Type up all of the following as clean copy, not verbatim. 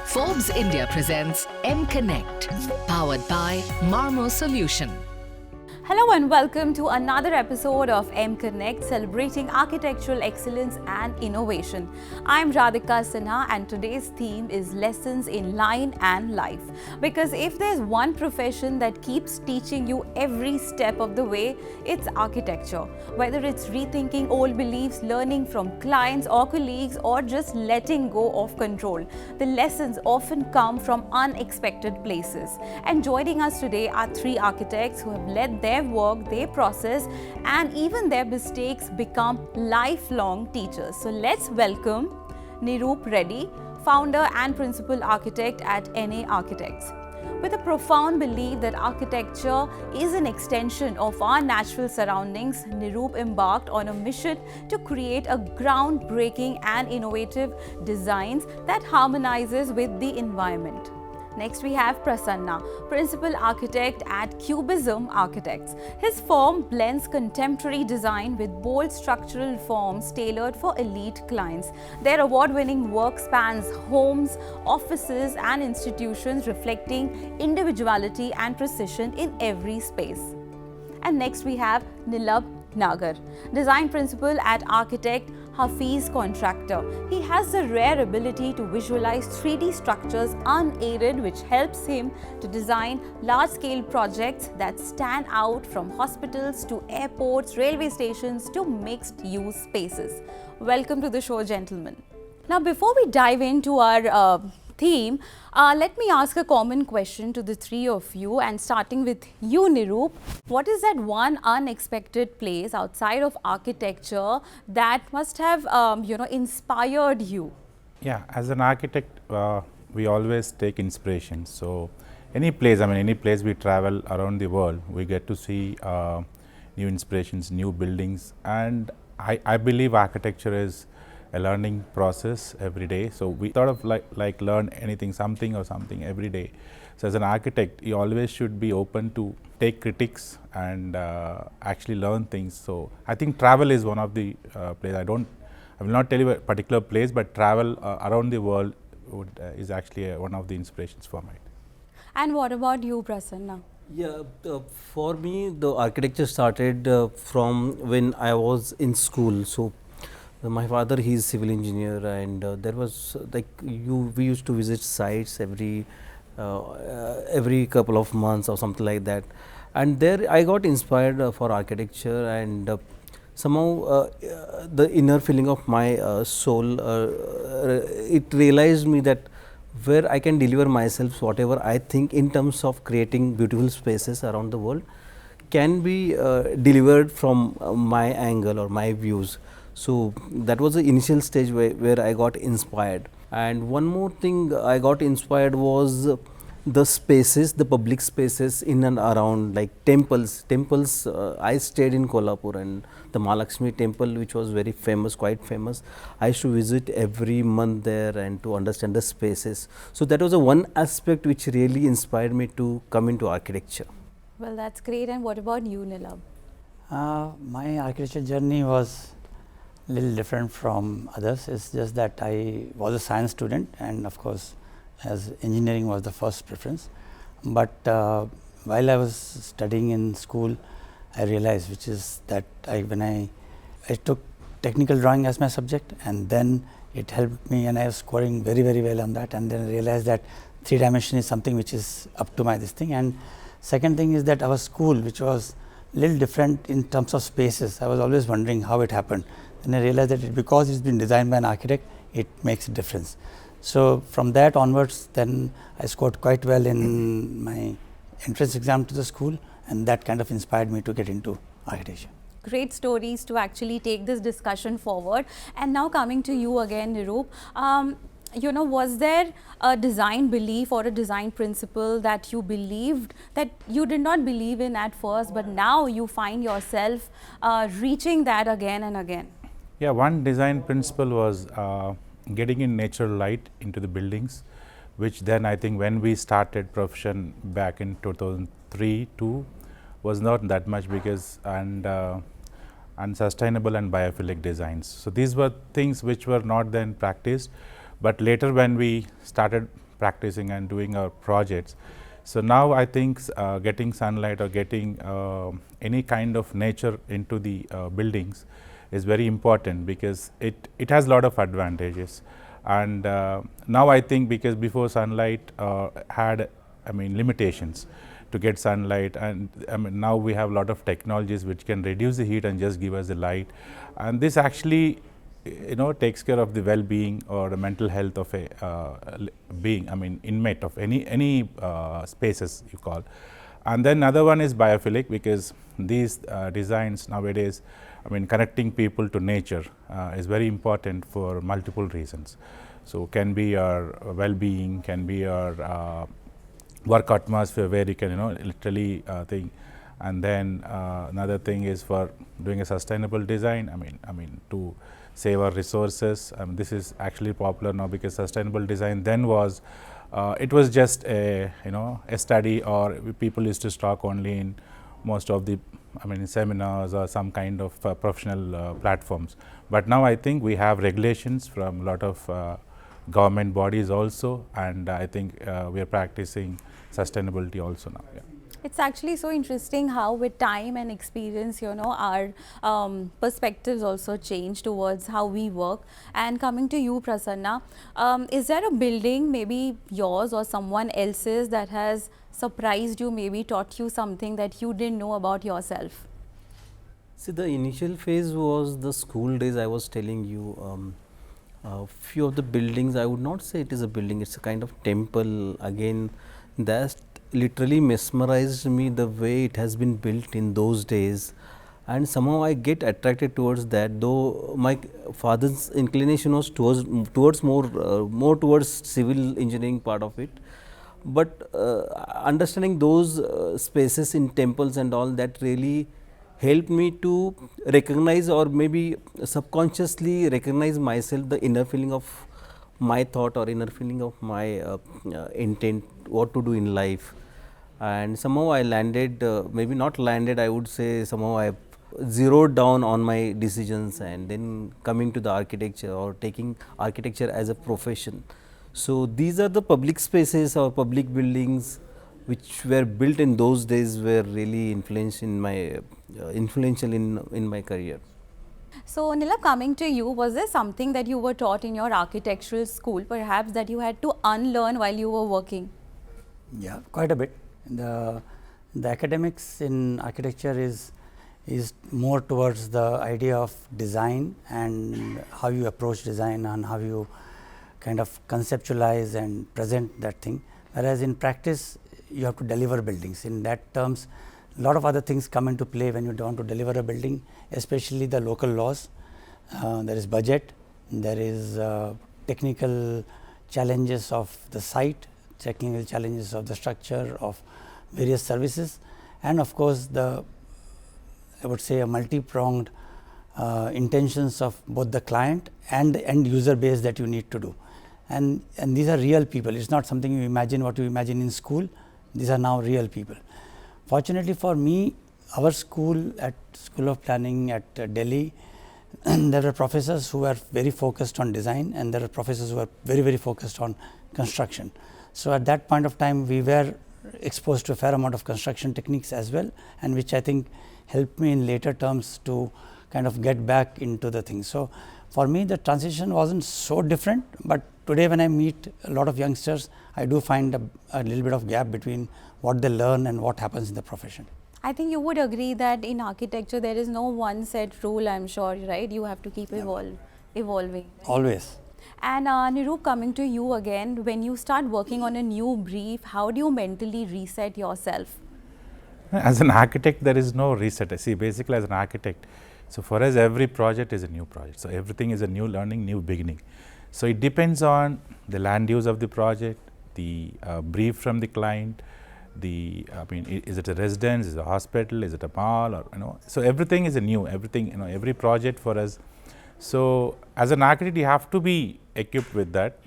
Forbes India presents M Connect, powered by Marmo Solution. Hello and welcome to another episode of M Connect, celebrating architectural excellence and innovation. I'm Radhika Sinha and today's theme is lessons in line and life. Because if there's one profession that keeps teaching you every step of the way, it's architecture. Whether it's rethinking old beliefs, learning from clients or colleagues, or just letting go of control, the lessons often come from unexpected places. And joining us today are three architects who have led their work, their process, and even their mistakes become lifelong teachers. So let's welcome Niroop Reddy, founder and principal architect at NA Architects. With a profound belief that architecture is an extension of our natural surroundings, Niroop embarked on a mission to create a groundbreaking and innovative designs that harmonizes with the environment. Next we have Prasanna, Principal Architect at Cubism Architects. His firm blends contemporary design with bold structural forms tailored for elite clients. Their award-winning work spans homes, offices and institutions, reflecting individuality and precision in every space. And next we have Nilabh Nagar, Design Principal at Architect Hafeez Contractor. He has the rare ability to visualize 3D structures unaided, which helps him to design large-scale projects that stand out, from hospitals to airports, railway stations to mixed-use spaces. Welcome to the show, gentlemen. Now, before we dive into our theme, let me ask a common question to the three of you, and starting with you, Niroop. What is that one unexpected place outside of architecture that must have inspired you? Yeah, as an architect, we always take inspiration. So any place we travel around the world, we get to see new inspirations, new buildings, and I believe architecture is a learning process every day. So we sort of like learn something every day. So as an architect, you always should be open to take critiques and actually learn things. So I think travel is one of the places. I will not tell you a particular place, but travel around the world is actually one of the inspirations for me. And what about you, Prasanna? Yeah, for me, the architecture started from when I was in school. So my father, he is civil engineer, and there was we used to visit sites every couple of months or something like that, and there I got inspired for architecture, and somehow the inner feeling of my soul, it realized me that where I can deliver myself, whatever I think in terms of creating beautiful spaces around the world, can be delivered from my angle or my views. So that was the initial stage where I got inspired. And one more thing I got inspired was the spaces, the public spaces in and around, like temples. I stayed in Kolhapur, and the Mahalakshmi temple, which was very famous, quite famous. I used to visit every month there and to understand the spaces. So that was the one aspect which really inspired me to come into architecture. Well, that's great. And what about you, Nilabh? My architecture journey was little different from others. It's just that I was a science student, and of course as engineering was the first preference. But while I was studying in school, I realized when I took technical drawing as my subject, and then it helped me, and I was scoring very well on that, and then I realized that 3-dimension is something which is up to my this thing. And second thing is that our school, which was little different in terms of spaces, I was always wondering how it happened. And I realized that because it's been designed by an architect, it makes a difference. So from that onwards, then I scored quite well in my entrance exam to the school, and that kind of inspired me to get into architecture. Great stories to actually take this discussion forward. And now coming to you again, Niroop. Was there a design belief or a design principle that you believed that you did not believe in at first, but now you find yourself reaching that again and again? Yeah, one design principle was getting in natural light into the buildings, which then I think when we started profession back in 2003-2 was not that much, because and sustainable and biophilic designs. So these were things which were not then practiced, but later when we started practicing and doing our projects. So now I think getting sunlight or getting any kind of nature into the buildings is very important, because it has a lot of advantages. And now I think, because before sunlight had limitations to get sunlight, and now we have a lot of technologies which can reduce the heat and just give us the light, and this actually takes care of the well-being or the mental health of a being, inmate of any spaces you call. And then another one is biophilic, because these designs nowadays, connecting people to nature is very important for multiple reasons. So can be your well-being, can be your work atmosphere where you can literally think. And then another thing is for doing a sustainable design, to save our resources. This is actually popular now, because sustainable design then was it was just a a study, or people used to talk only in most of the seminars or some kind of professional platforms. But now I think we have regulations from a lot of government bodies also, and I think we are practicing sustainability also now. Yeah. It's actually so interesting how with time and experience, our perspectives also change towards how we work. And coming to you, Prasanna, is there a building, maybe yours or someone else's, that has surprised you, maybe taught you something that you didn't know about yourself? See, the initial phase was the school days. I was telling you, few of the buildings, I would not say it is a building, it's a kind of temple. Again, that literally mesmerized me, the way it has been built in those days, and somehow I get attracted towards that, though my father's inclination was towards more towards civil engineering part of it. But understanding those spaces in temples and all, that really helped me to recognize, or maybe subconsciously recognize myself, the inner feeling of my thought or inner feeling of my intent, what to do in life. And somehow I landed, maybe not landed, I would say somehow I zeroed down on my decisions, and then coming to the architecture or taking architecture as a profession. So these are the public spaces or public buildings which were built in those days, were really influential in my career. So, Nilabh, coming to you, was there something that you were taught in your architectural school, perhaps, that you had to unlearn while you were working? Yeah, quite a bit. The academics in architecture is more towards the idea of design and how you approach design and how you kind of conceptualize and present that thing. Whereas in practice, you have to deliver buildings. In that terms, a lot of other things come into play when you want to deliver a building, especially the local laws. There is budget, there is technical challenges of the site, technical challenges of the structure of various services, and of course, I would say a multi-pronged intentions of both the client and the end user base that you need to do. And these are real people. It's not something you imagine what you imagine in school. These are now real people. Fortunately for me, our school at School of Planning at Delhi, there were professors who were very focused on design, and there were professors who were very focused on construction. So at that point of time, we were exposed to a fair amount of construction techniques as well, and which I think helped me in later terms to kind of get back into the thing. So for me, the transition wasn't so different, but today when I meet a lot of youngsters, I do find a little bit of gap between what they learn and what happens in the profession. I think you would agree that in architecture, there is no one set rule, I'm sure, right? You have to keep evolving. Right? Always. And Niroop, coming to you again, when you start working on a new brief, how do you mentally reset yourself? As an architect, there is no reset. See, basically as an architect, so for us every project is a new project. So everything is a new learning, new beginning. So it depends on the land use of the project, the brief from the client, is it a residence, is it a hospital, is it a mall, or so everything is a new, everything, every project for us. So as an architect, you have to be equipped with that.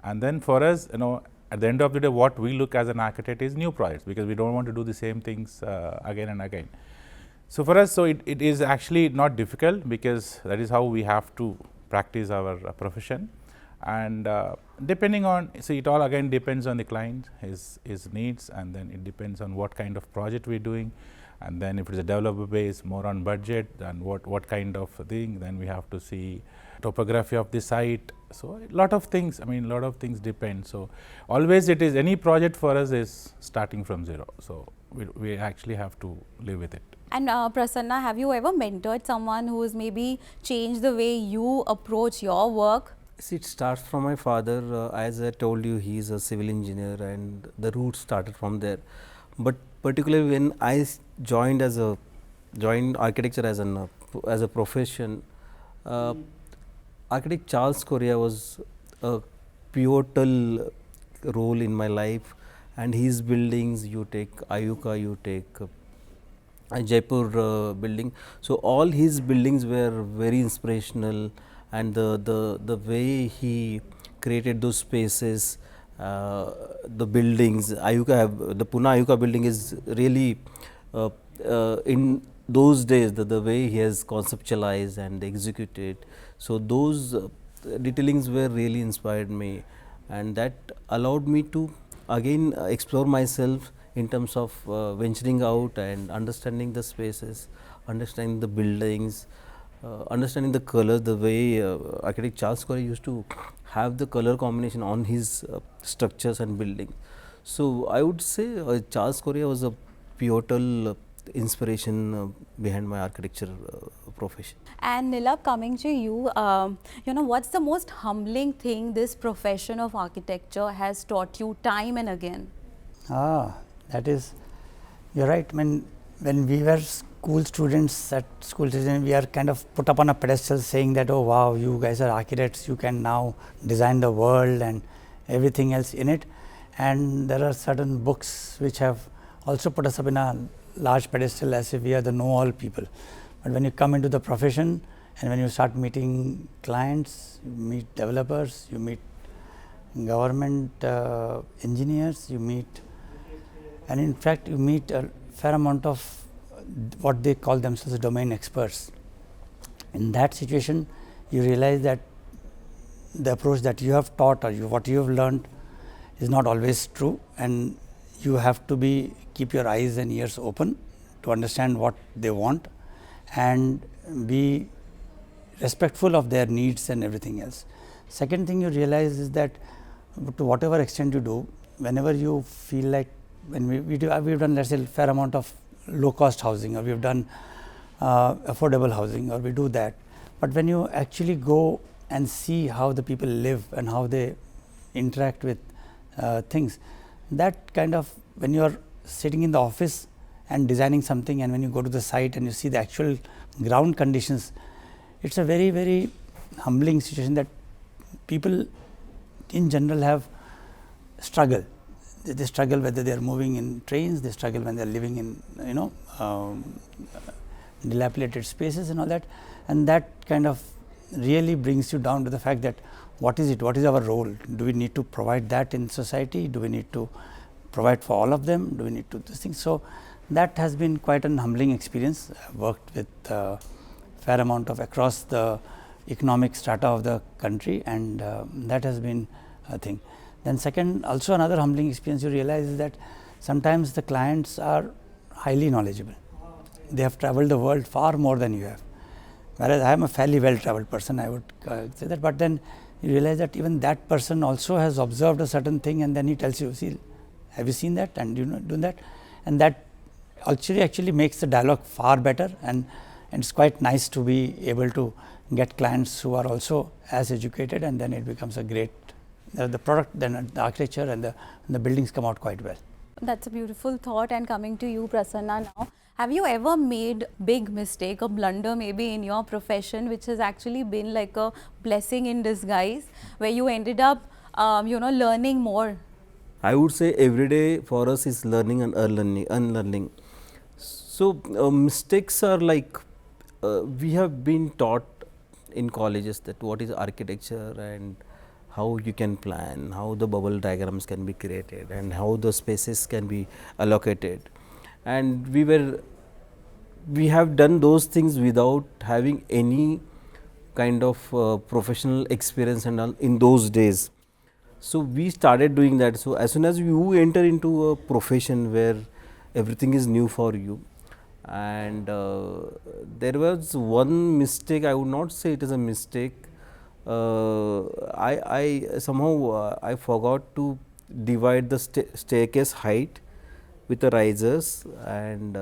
And then for us, at the end of the day, what we look as an architect is new projects, because we don't want to do the same things again and again. So, for us, so it is actually not difficult, because that is how we have to practice our profession. And depending on, so it all again depends on the client, his needs, and then it depends on what kind of project we are doing. And then if it is a developer base, more on budget, then what kind of thing, then we have to see topography of the site. So, a lot of things, I mean, lot of things depend. So, always it is, any project for us is starting from zero. So, we actually have to live with it. And Prasanna, have you ever mentored someone who has maybe changed the way you approach your work? See, it starts from my father. As I told you, he is a civil engineer, and the roots started from there. But particularly when I joined architecture as a profession, architect Charles Correa was a pivotal role in my life, and his buildings, you take Ayuka, you take Jaipur building. So, all his buildings were very inspirational, and the way he created those spaces, the buildings, the Pune Ayuka building is really in those days, the way he has conceptualized and executed. So, those detailings were really inspired me, and that allowed me to again explore myself in terms of venturing out and understanding the spaces, understanding the buildings, understanding the colors, the way architect Charles Correa used to have the color combination on his structures and buildings. So, I would say Charles Correa was a pivotal inspiration behind my architecture profession. And Nilabh, coming to you, you know, what's the most humbling thing this profession of architecture has taught you time and again? That is, you're right. I mean, when we were school students, we are kind of put up on a pedestal saying that, oh wow, you guys are architects, you can now design the world and everything else in it. And there are certain books which have also put us up in a large pedestal as if we are the know-all people. But when you come into the profession and when you start meeting clients, you meet developers, you meet government engineers, you meet, and in fact you meet a fair amount of what they call themselves domain experts. In that situation, you realize that the approach that you have taught or what you have learned is not always true, and you have to keep your eyes and ears open to understand what they want and be respectful of their needs and everything else. Second thing you realize is that to whatever extent you do, whenever you feel like, when we've done, let's say, a fair amount of low cost housing, or we've done affordable housing, or we do that. But when you actually go and see how the people live and how they interact with things, that kind of, when you are sitting in the office and designing something, and when you go to the site and you see the actual ground conditions, it's a very, very humbling situation that people in general have struggle. They struggle whether they are moving in trains, they struggle when they are living in dilapidated spaces and all that, and that kind of really brings you down to the fact that what is it, what is our role? Do we need to provide that in society? Do we need to provide for all of them? Do we need to do this thing? So, that has been quite an humbling experience. I have worked with fair amount of across the economic strata of the country, and that has been a thing. Then second, also another humbling experience you realize is that sometimes the clients are highly knowledgeable. They have traveled the world far more than you have, whereas I am a fairly well traveled person, I would say that. But then you realize that even that person also has observed a certain thing, and then he tells you, see, have you seen that, and you know, do that, and that actually makes the dialogue far better, and it's quite nice to be able to get clients who are also as educated, and then it becomes a great the product, then the architecture and the buildings come out quite well. That's a beautiful thought. And coming to you, Prasanna, now, have you ever made big mistake, a blunder maybe in your profession, which has actually been like a blessing in disguise, where you ended up learning more? I would say every day for us is learning and unlearning. So, mistakes are like we have been taught in colleges that what is architecture and how you can plan, how the bubble diagrams can be created, and how the spaces can be allocated. And we were we have done those things without having any kind of professional experience and all in those days. So we started doing that. So as soon as you enter into a profession where everything is new for you, and there was one mistake, I would not say it is a mistake. I somehow I forgot to divide the staircase height with the risers, and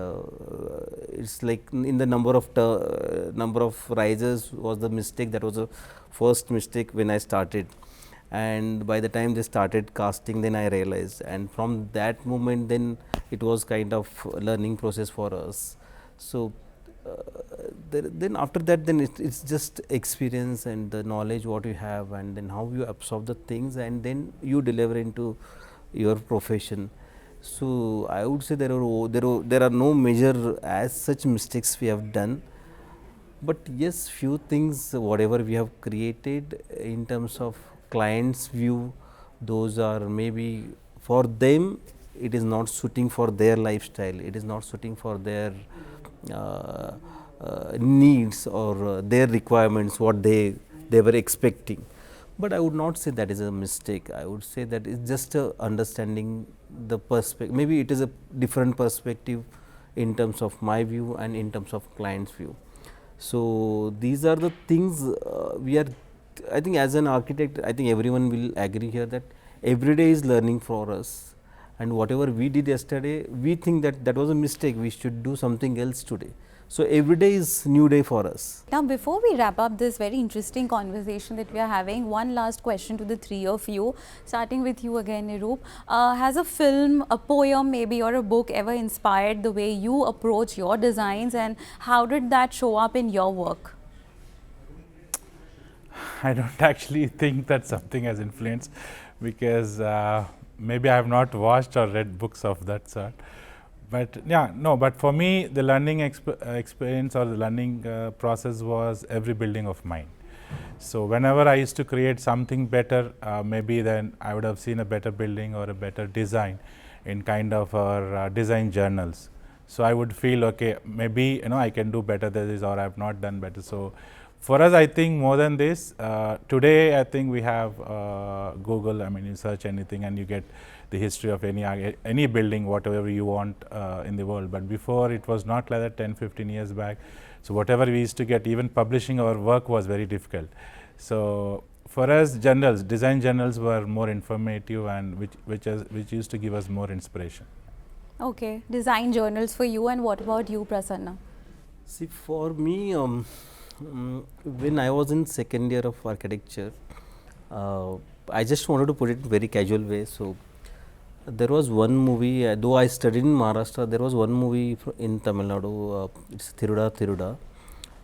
it's like in the number of risers was the mistake. That was the first mistake when I started, and by the time they started casting, then I realized, and from that moment then it was kind of learning process for us. So then after that, then it's just experience and the knowledge what you have, and then how you absorb the things, and then you deliver into your profession. So I would say there are no major as such mistakes we have done, but yes, few things whatever we have created in terms of client's view, those are maybe for them it is not suiting for their lifestyle, it is not suiting for their needs or their requirements what they were expecting. But I would not say that is a mistake. I would say that it's just understanding the perspective. Maybe it is a different perspective in terms of my view and in terms of client's view. So these are the things we are. I think as an architect, I think everyone will agree here that every day is learning for us, and whatever we did yesterday, we think that that was a mistake. We should do something else today. So every day is new day for us. Now, before we wrap up this very interesting conversation that we are having, one last question to the three of you, starting with you again, Niroop. Has a film, a poem maybe, or a book ever inspired the way you approach your designs, and how did that show up in your work? I don't actually think that something has influenced, because maybe I have not watched or read books of that sort. But yeah, no, but for me the learning experience or the learning process was every building of mine. So whenever I used to create something better, maybe then I would have seen a better building or a better design in kind of our design journals. So I would feel, okay, maybe I can do better than this, or I have not done better. So for us, I think more than this, today I think we have Google. I mean, you search anything and you get the history of any building, whatever you want in the world. But before, it was not like that 10-15 years back. So whatever we used to get, even publishing our work was very difficult. So for us, design journals were more informative, and which used to give us more inspiration. Okay, design journals for you. And what about you, Prasanna? See, for me, when I was in second year of architecture, I just wanted to put it in very casual way. So there was one movie, though I studied in Maharashtra, there was one movie in Tamil Nadu, it's Thiruda Thiruda,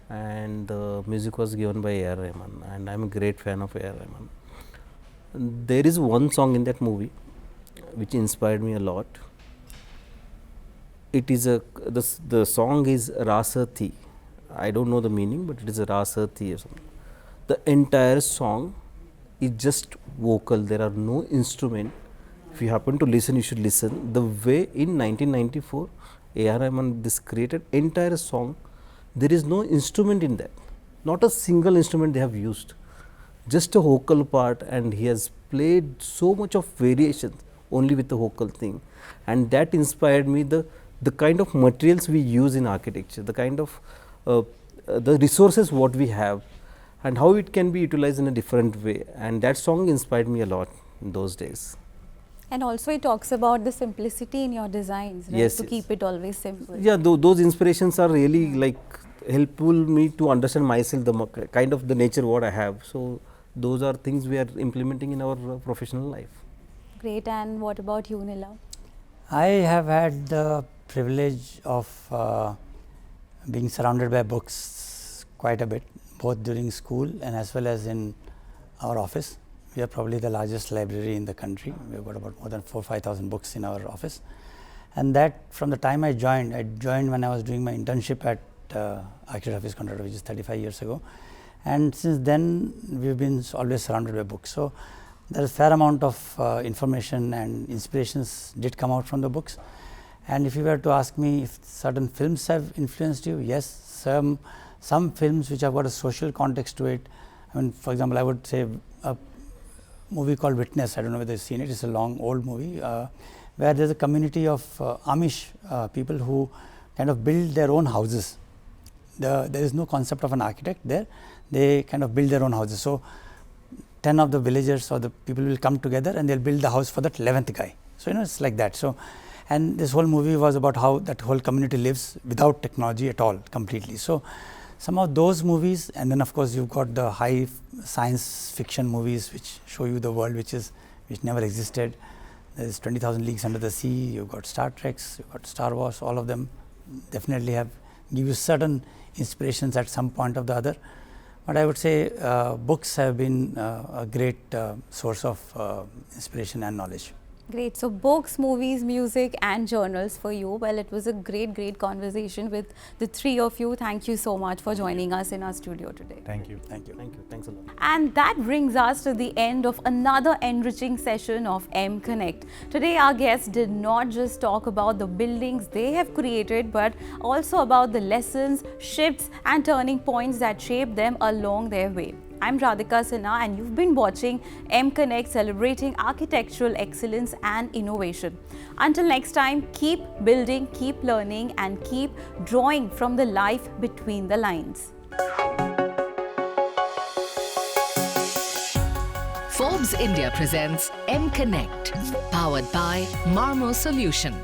and the music was given by A.R. Rahman, and I am a great fan of A.R. Rahman. There is one song in that movie which inspired me a lot. It is the song is Rasati. I don't know the meaning, but it is a Rasati or something. The entire song is just vocal, there are no instrument. If you happen to listen, you should listen. The way in 1994, A.R. Rahman created entire song, there is no instrument in that. Not a single instrument they have used. Just a vocal part, and he has played so much of variations only with the vocal thing. And that inspired me the kind of materials we use in architecture, the kind of the resources what we have, and how it can be utilized in a different way. And that song inspired me a lot in those days. And also it talks about the simplicity in your designs, right? Yes, to keep it always simple. Yeah, those inspirations are really like helpful me to understand myself, the kind of the nature what I have. So those are things we are implementing in our professional life. Great. And what about you, Nilabh? I have had the privilege of being surrounded by books quite a bit, both during school and as well as in our office. We are probably the largest library in the country. We have got about more than 4,000-5,000 books in our office. And that from the time I joined when I was doing my internship at Architect Hafeez Contractor, which is 35 years ago. And since then, we've been always surrounded by books. So there is a fair amount of information and inspirations did come out from the books. And if you were to ask me if certain films have influenced you, yes, some films which have got a social context to it. I mean, for example, I would say a movie called Witness. I don't know whether you've seen it. It's a long old movie where there's a community of Amish people who kind of build their own houses. There is no concept of an architect there. They kind of build their own houses. So 10 of the villagers or the people will come together and they'll build the house for that 11th guy. So, it's like that. So, and this whole movie was about how that whole community lives without technology at all, completely. So, some of those movies, and then of course you've got the high science fiction movies which show you the world which never existed. There's 20,000 Leagues Under the Sea, you've got Star Treks, you've got Star Wars, all of them definitely give you certain inspirations at some point or the other. But I would say books have been a great source of inspiration and knowledge. Great. So books, movies, music and journals for you. Well, it was a great conversation with the three of you. Thank you so much for joining us in our studio today. Thank you. Thank you. Thanks a lot. And that brings us to the end of another enriching session of M Connect. Today our guests did not just talk about the buildings they have created, but also about the lessons, shifts and turning points that shaped them along their way. I'm Radhika Sinha and you've been watching M Connect, celebrating architectural excellence and innovation. Until next time, keep building, keep learning and keep drawing from the life between the lines. Forbes India presents M Connect, powered by Marmo Solution.